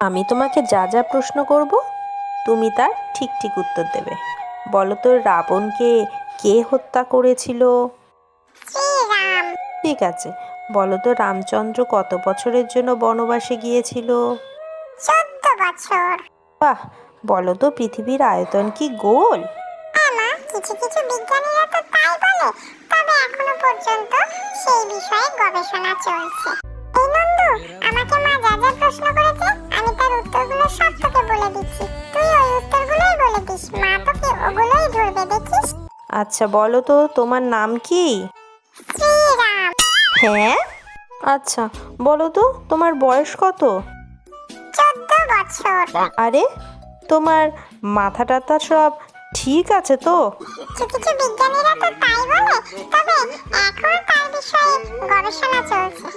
আমি তোমাকে যা যা প্রশ্ন করব তুমি তার ঠিক ঠিক উত্তর দেবে। বলো তো রাবণকে কে হত্যা করেছিল? শ্রীরাম। ঠিক আছে। বলো তো রামচন্দ্র কত বছরের জন্য বনবাসে গিয়েছিল? 14 বছর। বাহ। বলো তো পৃথিবীর আয়তন কি গোল? হ্যাঁ মা, কিছু কিছু বিজ্ঞানীরা তো তাই বলে, তবে এখনো পর্যন্ত সেই বিষয়ে গবেষণা চলছে। এই নন্দু, আমাকে মা যা যা প্রশ্ন করেছে আমি তার উত্তরগুলো সব তোকে বলে দিচ্ছি। তুই ওই উত্তরগুলোই বলে দিস, মা তোকে ওগুলোই ধরবে, দেখিস। আচ্ছা বলো তো তোমার নাম কি? শ্রীরাম। হ্যাঁ। আচ্ছা বলো তো তোমার বয়স কত? 14 বছর। আরে তোমার মাথা টাথা সব ঠিক আছে তো? কিছু কিছু বিজ্ঞানীরা তো তাই বলে, তবে এখনো তার বিষয়ে গবেষণা চলছে।